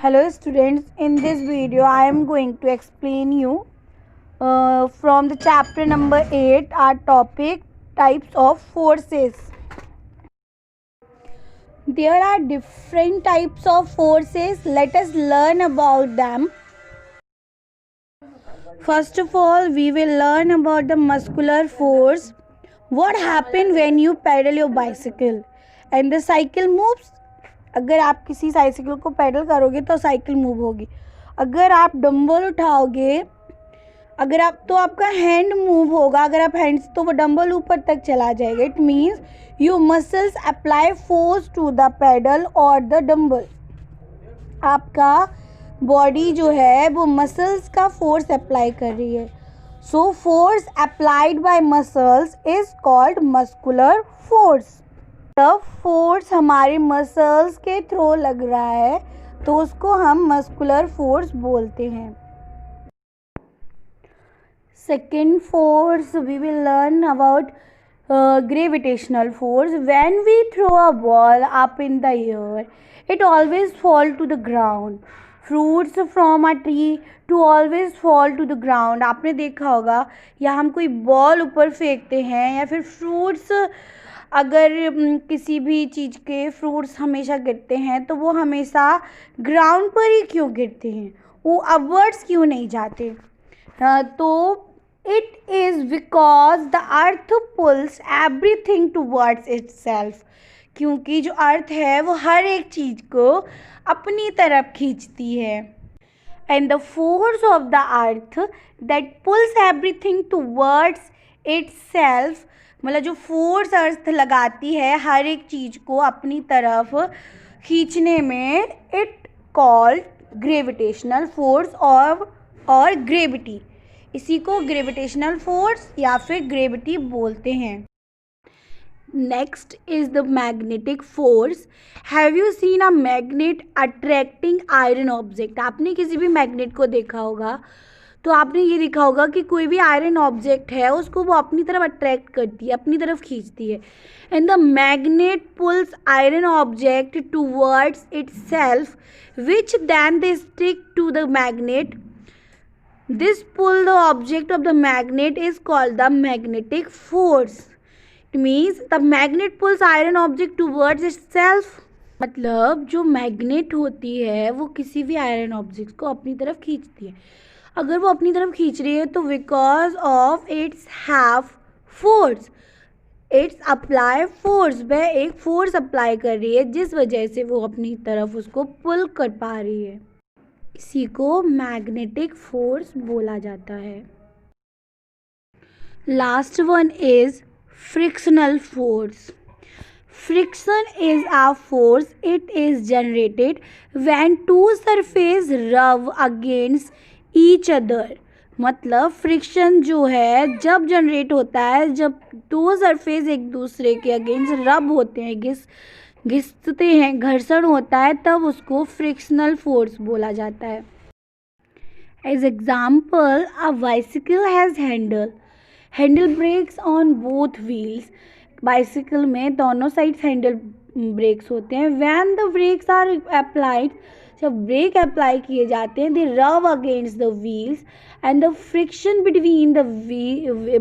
Hello students, in this video I am going to explain you from the chapter number 8 our topic types of forces. There are different types of forces. Let us learn about them. First of all, we will learn about the muscular force. What happens when you pedal your bicycle and the cycle moves? अगर आप किसी cycle को pedal करोगे तो cycle move होगी. अगर आप dumbbell उठाओगे, अगर आप तो आपका हैंड मूव होगा. अगर आप हैंड तो वो डंबल ऊपर तक चला जाएगा. It means your muscles apply force to the pedal और द डंबल. आपका बॉडी जो है वो मसल्स का फोर्स अप्लाई कर रही है. So force applied by muscles is called muscular force. जब फोर्स हमारे मसल्स के थ्रू लग रहा है तो उसको हम मस्कुलर फोर्स बोलते हैं. Second force we will learn about gravitational force. When we throw a ball up in the air it always fall to the ground. Fruits from a tree too always fall to the ground. आपने देखा होगा, या हम कोई ball ऊपर फेंकते हैं या फिर फ्रूट्स, अगर किसी भी चीज़ के फ्रूट्स हमेशा गिरते हैं तो वो हमेशा ग्राउंड पर ही क्यों गिरते हैं, वो अपवर्ड्स क्यों नहीं जाते? तो it is because the earth pulls everything towards itself. क्योंकि जो अर्थ है वो हर एक चीज़ को अपनी तरफ खींचती है. And the force of the earth that pools everything towards itself, मतलब जो फोर्स अर्थ लगाती है हर एक चीज़ को अपनी तरफ खींचने में, इट कॉल्ड ग्रेविटेशनल फोर्स और ग्रेविटी. इसी को ग्रेविटेशनल फोर्स या फिर ग्रेविटी बोलते हैं. Next is the magnetic force. Have you seen a magnet attracting iron object? आपने किसी भी मैग्नेट को देखा होगा तो आपने ये देखा होगा कि कोई भी आयरन ऑब्जेक्ट है उसको वो अपनी तरफ अट्रैक्ट करती है, अपनी तरफ खींचती है. And the magnet pulls iron object towards itself which then they stick to the magnet. This pull the object of the magnet is called the magnetic force. It means the magnet pulls iron object towards itself. मतलब जो magnet होती है वो किसी भी iron object को अपनी तरफ खींचती है. अगर वो अपनी तरफ खींच रही है तो because of its have force, it's apply force. वह एक फोर्स अप्लाई कर रही है जिस वजह से वो अपनी तरफ उसको पुल कर पा रही है. इसी को मैग्नेटिक फोर्स बोला जाता है. Last one is frictional force. Friction is a force. It is generated when two surfaces rub against each other. मतलब फ्रिक्शन जो है जब जनरेट होता है जब दो सरफेस एक दूसरे के अगेंस्ट रब होते हैं, घिसते हैं, घर्षण होता है, तब उसको फ्रिक्शनल फोर्स बोला जाता है. As example, a bicycle has handle brakes on both wheels. Bicycle में दोनों साइड्स हैंडल ब्रेक्स होते हैं. When the brakes are applied, जब ब्रेक अप्लाई किए जाते हैं, they rub against the wheels and the friction between the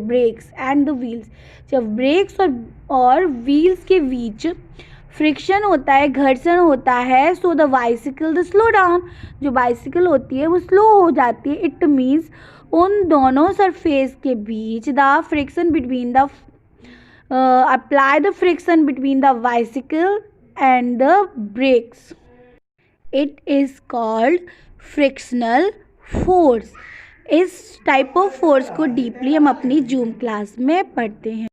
brakes and the wheels. जब brakes और व्हील्स के बीच फ्रिक्शन होता है, घर्षण होता है, so the bicycle the slow down. जो बाइसिकल होती है वो स्लो हो जाती है. इट मीन्स उन दोनों सरफेस के बीच the friction between the apply the friction between the bicycle and the brakes. It is called frictional force. इस टाइप ऑफ फोर्स को डीपली हम अपनी जूम क्लास में पढ़ते हैं.